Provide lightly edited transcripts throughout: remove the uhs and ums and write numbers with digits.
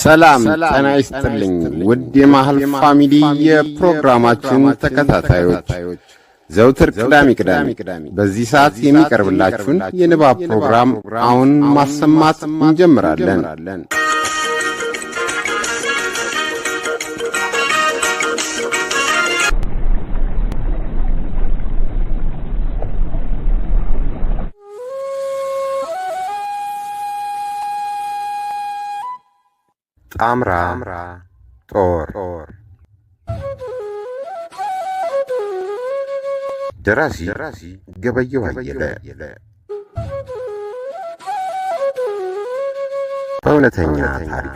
ሰላም ጤና ይስጥልኝ ውድ የማህል ፋሚሊ የፕሮግራማችን ተከታታዮች ዘውትር ቅዳሜ በዚህ ሰዓት የሚቀርብላችሁን የንባብ ፕሮግራም አሁን ማሰማት እንጀምራለን። ጣምራ ጦር ደራሲ ገበየሁ አየለ በእውነተኛ ታሪክ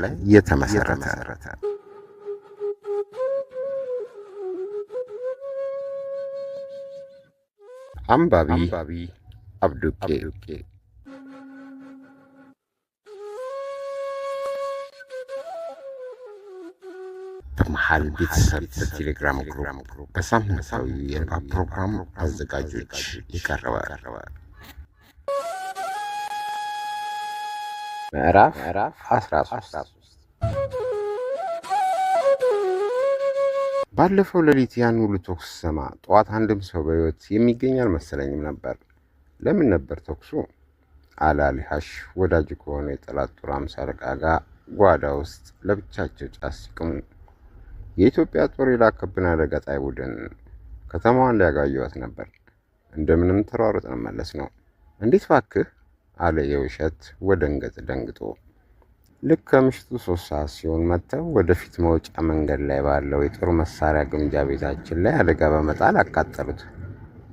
ላይ የተመሰረተ አንባቢ አብዱቄ በመሃል ቤተሰብ በቴሌግራም ግሩፕ በሳምንታዊ የንባብ ፕሮግራም አዘጋጆች ይቀርባል። ምዕራፍ 13 ባለፈው ሌሊት ያን ሁሉ ተኩስ ሰማ። ጠዋት አንድም ሰው በሕይወት የሚገኝ አልመሰለኝም ነበር። ለምን ነበር ተኩሱ? አላሊሃሽ ወዳጅ ከሆነ የጠላት ጦር አምሳ አለቃ ጋር ጓዳ ውስጥ ለብቻቸው ጫት ሲቅሙ የኢትዮጵያ ጦር የላከብን አደጋ ጣይ ቡድን ከተማዋን ሊያጋዩት ነበር። እንደምንም ተሯሩጠን መለስ ነው። እንዴት ባክህ አለ የውሸት ወደንገጥ ደንግጦ። ልክ ከምሽቱ 3 ሰዓት ሲሆን መጥተው ወደፊት መውጫ መንገድ ላይ ባለው የጦር መሳሪያ ግምጃ ቤታችን ላይ አደጋ በመጣል አቃጠሉት።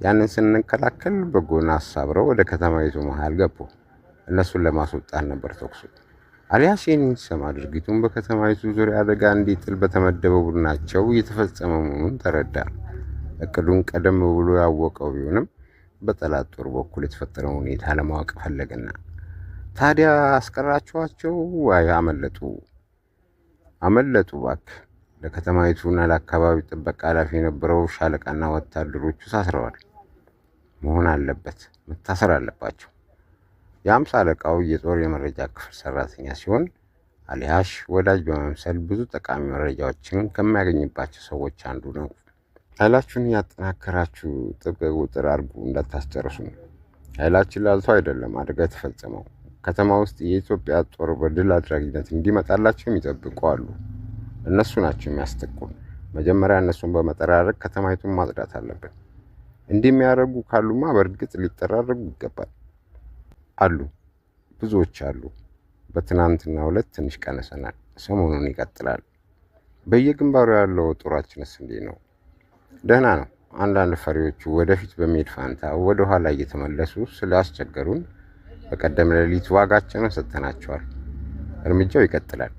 ያንን ስንከላከል በጎን አሳብረው ወደ ከተማይቱ መሃል ገቡ። እነሱን ለማስወጣት ነበር ተኩሱ። አሊያስ ይህንን ሲሰማ ድርጊቱን በከተማይቱ ዙሪያ አደጋ እንዲጥል በተመደበው ቡድናቸው የተፈጸመ መሆኑን ተረዳ። እቅዱን ቀደም ብሎ ያወቀው ቢሆንም በጠላት ጦር በኩል የተፈጠረውን ሁኔታ ለማወቅ ፈለገና ታዲያ አስቀራችኋቸው ወይ አመለጡ እባክህ። ለከተማይቱና ለአካባቢው ጥበቃ ኃላፊ የነበረው ሻለቃና ወታደሮቹ ታስረዋል። መሆን አለበት፣ መታሰር አለባቸው። የአምሳ አለቃው የጦር የመረጃ ክፍል ሰራተኛ ሲሆን አሊሃሽ ወዳጅ በመምሰል ብዙ ጠቃሚ መረጃዎችን ከሚያገኝባቸው ሰዎች አንዱ ነው። ኃይላችሁን ያጠናከራችሁ ጥብቅ ቁጥር አድርጉ፣ እንዳታስጨርሱ። ኃይላችን ላልቶ አይደለም አደጋ የተፈጸመው። ከተማ ውስጥ የኢትዮጵያ ጦር በድል አድራጊነት እንዲመጣላቸው የሚጠብቁ አሉ። እነሱ ናቸው የሚያስጠቁን። መጀመሪያ እነሱን በመጠራረግ ከተማይቱን ማጽዳት አለብን። እንዲህ የሚያደርጉ ካሉማ በእርግጥ ሊጠራረጉ ይገባል። አሉ፣ ብዙዎች አሉ። በትናንትና ሁለት ትንሽ ቀነሰናል። ሰሞኑን ይቀጥላል። በየግንባሩ ያለው ጦራችንስ እንዴት ነው? ደህና ነው። አንዳንድ ፈሪዎቹ ወደፊት በመሄድ ፋንታ ወደ ኋላ እየተመለሱ ስላስቸገሩን በቀደም ሌሊት ዋጋቸውን ሰጥተናቸዋል። እርምጃው ይቀጥላል።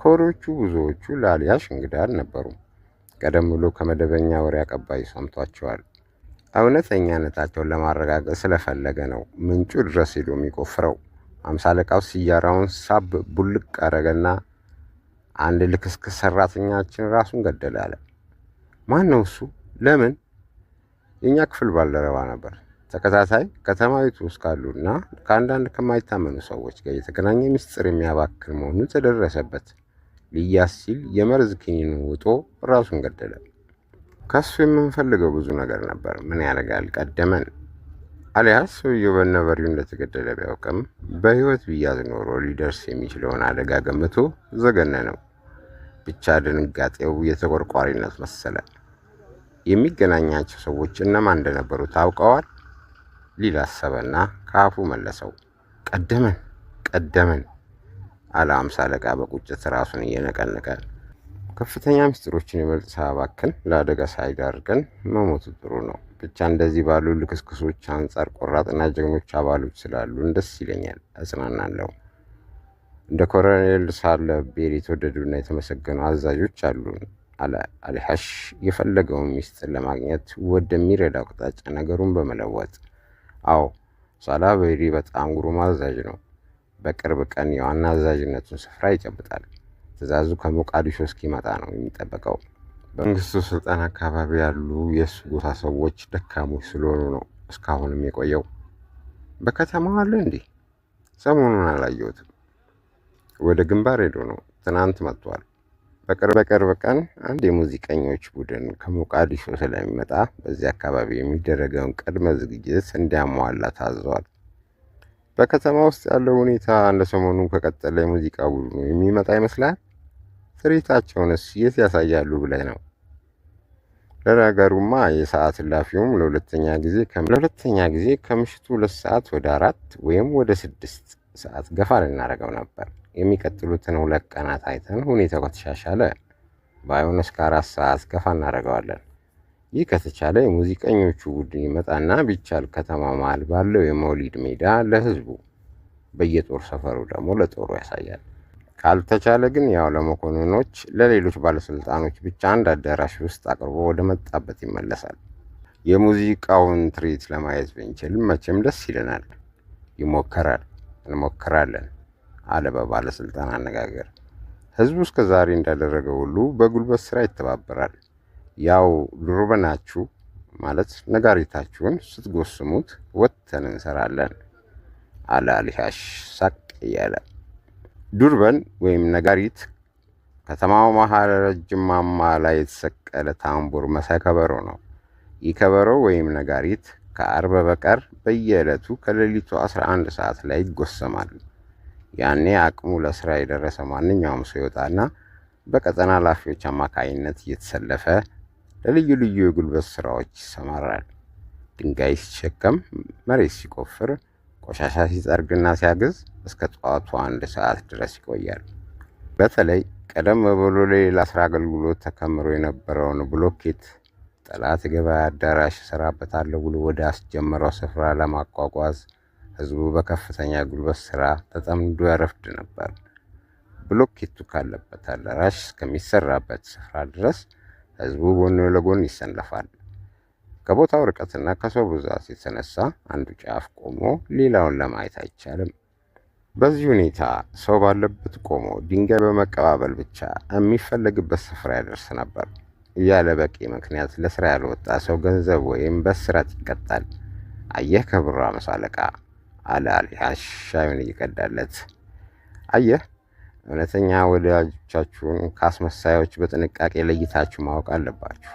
ከወሬዎቹ ብዙዎቹ ለአሊያሽ እንግዳ አልነበሩም። ቀደም ብሎ ከመደበኛ ወሬ አቀባይ ሰምቷቸዋል። እውነተኛነታቸውን ለማረጋገጥ ስለፈለገ ነው ምንጩ ድረስ ሄዶ የሚቆፍረው። አምሳ አለቃው ሲያራውን ሳብ ቡልቅ አረገና አንድ ልክስክስ ሰራተኛችን ራሱን ገደለ አለ። ማን ነው እሱ? ለምን? የኛ ክፍል ባልደረባ ነበር። ተከታታይ ከተማይቱ ውስጥ ካሉና ከአንዳንድ ከማይታመኑ ሰዎች ጋር የተገናኘ ምስጢር የሚያባክል መሆኑ ተደረሰበት። ሊያዝ ሲል የመርዝ ኪኒን ውጦ ራሱን ገደለ። ከሱ የምንፈልገው ብዙ ነገር ነበር። ምን ያደርጋል ቀደመን። አሊያስ ሰውየው በነበሪው እንደተገደለ ቢያውቅም በህይወት ቢያዝ ኖሮ ሊደርስ የሚችለውን አደጋ ገምቶ ዘገነነው። ብቻ ድንጋጤው የተቆርቋሪነት መሰለ። የሚገናኛቸው ሰዎች እነማን እንደነበሩ ታውቀዋል ሊል አሰበና ከአፉ መለሰው። ቀደመን አለ አምሳ አለቃ በቁጭት ራሱን እየነቀነቀ። ከፍተኛ ምስጢሮችን ይበልጥ ሳያባክን ለአደጋ ሳይዳርገን መሞቱ ጥሩ ነው። ብቻ እንደዚህ ባሉ ልክስክሶች አንጻር ቆራጥና ጀግኖች አባሎች ስላሉን ደስ ይለኛል፣ እጽናናለሁ። እንደ ኮሎኔል ሳለ ቤር የተወደዱና የተመሰገኑ አዛዦች አሉን አለ አሊሃሽ የፈለገውን ምስጢር ለማግኘት ወደሚረዳ አቅጣጫ ነገሩን በመለወጥ። አዎ ሳላቤሪ በጣም ግሩም አዛዥ ነው። በቅርብ ቀን የዋና አዛዥነቱን ስፍራ ይጨብጣል። ትዕዛዙ ከሞቃዲሾ እስኪመጣ ነው የሚጠበቀው። በመንግስቱ ስልጣን አካባቢ ያሉ የሱ ጎሳ ሰዎች ደካሞች ስለሆኑ ነው እስካሁንም የቆየው። በከተማው አለ እንዴ? ሰሞኑን አላየሁትም። ወደ ግንባር ሄዶ ነው። ትናንት መጥቷል። በቅርብ ቀን አንድ የሙዚቀኞች ቡድን ከሞቃዲሾ ስለሚመጣ በዚህ አካባቢ የሚደረገውን ቅድመ ዝግጅት እንዲያሟላ ታዘዋል። በከተማ ውስጥ ያለው ሁኔታ እንደ ሰሞኑ ከቀጠለ የሙዚቃ ቡድኑ የሚመጣ ይመስላል። ትርኢታቸውንስ የት ያሳያሉ ብለህ ነው? ለነገሩማ የሰዓት እላፊውም ለሁለተኛ ጊዜ ከምሽቱ 2 ሰዓት ወደ 4 ወይም ወደ 6 ሰዓት ገፋ ልናደርገው ነበር። የሚቀጥሉትን 2 ቀናት አይተን ሁኔታው ከተሻሻለ ባይሆን እስከ 4 ሰዓት ገፋ እናደርገዋለን። ይህ ከተቻለ የሙዚቀኞቹ ቡድን ይመጣና ቢቻል ከተማ መሃል ባለው የመውሊድ ሜዳ ለህዝቡ፣ በየጦር ሰፈሩ ደግሞ ለጦሩ ያሳያል። ካልተቻለ ግን ያው ለመኮንኖች፣ ለሌሎች ባለስልጣኖች ብቻ አንድ አዳራሽ ውስጥ አቅርቦ ወደ መጣበት ይመለሳል። የሙዚቃውን ትርኢት ለማየት ብንችል መቼም ደስ ይለናል። እንሞክራለን አለ በባለስልጣን አነጋገር። ህዝቡ እስከ ዛሬ እንዳደረገው ሁሉ በጉልበት ስራ ይተባበራል። ያው ዱርበናችሁ ማለት ነጋሪታችሁን ስትጎስሙት ወጥተን እንሰራለን አለ አሊሃሽ ሳቅ እያለ። ዱርበን ወይም ነጋሪት ከተማው መሃል ረጅም ማማ ላይ የተሰቀለ ታምቡር መሳይ ከበሮ ነው። ይህ ከበሮ ወይም ነጋሪት ከአርብ በቀር በየዕለቱ ከሌሊቱ 11 ሰዓት ላይ ይጎሰማል። ያኔ አቅሙ ለስራ የደረሰ ማንኛውም ሰው ይወጣና በቀጠና ኃላፊዎች አማካይነት እየተሰለፈ ለልዩ ልዩ የጉልበት ስራዎች ይሰማራል። ድንጋይ ሲሸከም፣ መሬት ሲቆፍር፣ ቆሻሻ ሲጠርግና ሲያግዝ እስከ ጠዋቱ 1 ሰዓት ድረስ ይቆያል። በተለይ ቀደም ብሎ ለሌላ ስራ አገልግሎት ተከምሮ የነበረውን ብሎኬት ጠላት የገበያ አዳራሽ እሰራበታለሁ ብሎ ወደ አስጀመረው ስፍራ ለማጓጓዝ ህዝቡ በከፍተኛ ጉልበት ስራ ተጠምዶ ያረፍድ ነበር። ብሎኬቱ ካለበት አዳራሽ እስከሚሰራበት ስፍራ ድረስ ህዝቡ ጎን ለጎን ይሰለፋል። ከቦታው ርቀትና ከሰው ብዛት የተነሳ አንዱ ጫፍ ቆሞ ሌላውን ለማየት አይቻልም። በዚህ ሁኔታ ሰው ባለበት ቆሞ ድንጋይ በመቀባበል ብቻ የሚፈለግበት ስፍራ ያደርስ ነበር። ያለ በቂ ምክንያት ለስራ ያልወጣ ሰው ገንዘብ ወይም በእስራት ይቀጣል። አየህ ክቡር ሃምሳ አለቃ አለ አሊሃሽ ሻዩን እየቀዳለት። አየህ፣ እውነተኛ ወዳጆቻችሁን ከአስመሳዮች በጥንቃቄ ለይታችሁ ማወቅ አለባችሁ።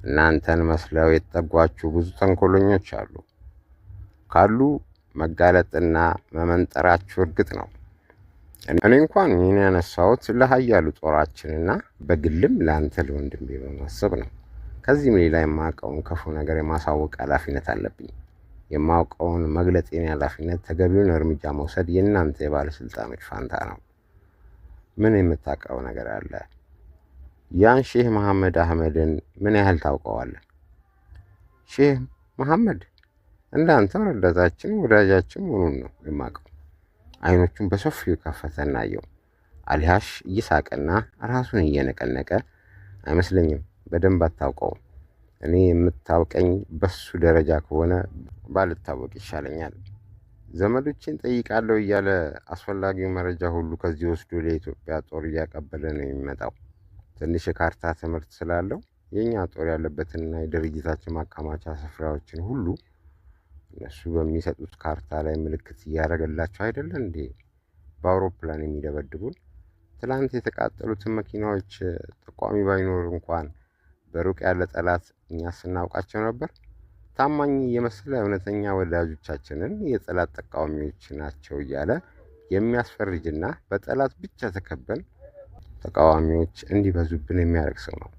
እናንተን መስለው የተጠጓችሁ ብዙ ተንኮለኞች ካሉ መጋለጥና መመንጠራችሁ እርግጥ ነው። እኔ እንኳን ይህን ያነሳሁት ለኃያሉ ጦራችንና በግልም ለአንተ ለወንድሜ በማሰብ ነው። ከዚህም ሌላ የማውቀውን ክፉ ነገር የማሳወቅ ኃላፊነት አለብኝ። የማውቀውን መግለጽ የኔ ኃላፊነት፣ ተገቢውን እርምጃ መውሰድ የእናንተ የባለስልጣኖች ፋንታ ነው። ምን የምታውቀው ነገር አለ? ያን ሼህ መሐመድ አህመድን ምን ያህል ታውቀዋለህ? ሼህ መሐመድ እንዳንተው ረዳታችን ወዳጃችን መሆኑን ነው የማውቀው። አይኖቹን በሰፊው ከፈተና አየው። አሊሃሽ እየሳቀና ራሱን እየነቀነቀ አይመስለኝም፣ በደንብ አታውቀውም። እኔ የምታውቀኝ በሱ ደረጃ ከሆነ ባልታወቅ ይሻለኛል። ዘመዶችን ጠይቃለሁ እያለ አስፈላጊው መረጃ ሁሉ ከዚህ ወስዶ ለኢትዮጵያ ጦር እያቀበለ ነው የሚመጣው። ትንሽ የካርታ ትምህርት ስላለው የኛ ጦር ያለበትና የድርጅታችን ማከማቻ ስፍራዎችን ሁሉ እነሱ በሚሰጡት ካርታ ላይ ምልክት እያደረገላቸው አይደለ እንዴ በአውሮፕላን የሚደበድቡን? ትላንት የተቃጠሉትን መኪናዎች ጠቋሚ ባይኖር እንኳን በሩቅ ያለ ጠላት እኛ ስናውቃቸው ነበር። ታማኝ የመሰለ እውነተኛ ወዳጆቻችንን የጠላት ተቃዋሚዎች ናቸው እያለ የሚያስፈርጅና በጠላት ብቻ ተከበን ተቃዋሚዎች እንዲበዙብን የሚያደርግ ሰው ነው።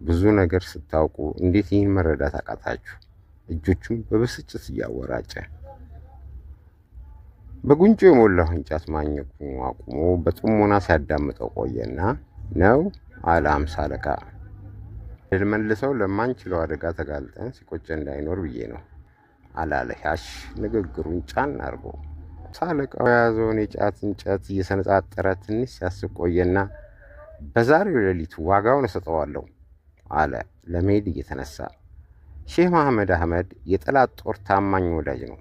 ብዙ ነገር ስታውቁ እንዴት ይህን መረዳት አቃታችሁ? እጆቹን በብስጭት እያወራጨ በጉንጮ የሞላው እንጨት ማኘኩ አቁሞ በጥሞና ሲያዳምጠው ቆየና ነው አለ ሃምሳ አለቃ። ልመልሰው ለማንችለው አደጋ ተጋልጠን ሲቆጨ እንዳይኖር ብዬ ነው አለ አሊሃሽ ንግግሩን ጫን አድርጎ። ሃምሳ አለቃው የያዘውን የጫት እንጨት እየሰነጣጠረ ትንሽ ሲያስብ ቆየና በዛሬው ሌሊት ዋጋውን እሰጠዋለሁ አለ ለመሄድ እየተነሳ። ሼህ መሐመድ አህመድ የጠላት ጦር ታማኝ ወዳጅ ነው።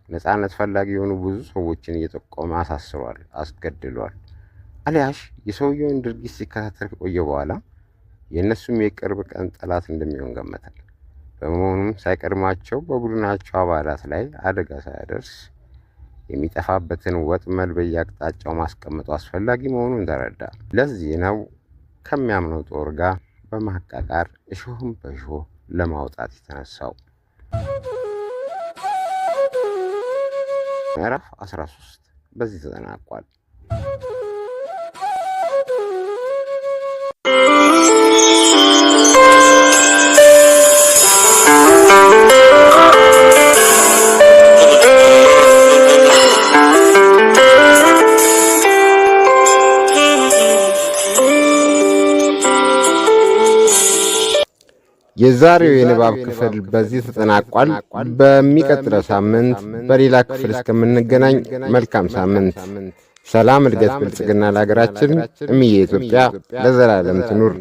ነፃነት ፈላጊ የሆኑ ብዙ ሰዎችን እየጠቆመ አሳስሯል፣ አስገድሏል። አሊሃሽ የሰውየውን ድርጊት ሲከታተል ከቆየ በኋላ የእነሱም የቅርብ ቀን ጠላት እንደሚሆን ገመታል። በመሆኑም ሳይቀድማቸው በቡድናቸው አባላት ላይ አደጋ ሳያደርስ የሚጠፋበትን ወጥመድ በየአቅጣጫው ማስቀመጡ አስፈላጊ መሆኑን ተረዳ። ለዚህ ነው ከሚያምነው ጦር ጋር በማቃቃር እሾህም በእሾህ ለማውጣት የተነሳው። ምዕራፍ 13 በዚህ ተጠናቋል። የዛሬው የንባብ ክፍል በዚህ ተጠናቋል። በሚቀጥለው ሳምንት በሌላ ክፍል እስከምንገናኝ መልካም ሳምንት። ሰላም፣ እድገት፣ ብልጽግና ለሀገራችን። እምዬ ኢትዮጵያ ለዘላለም ትኑር።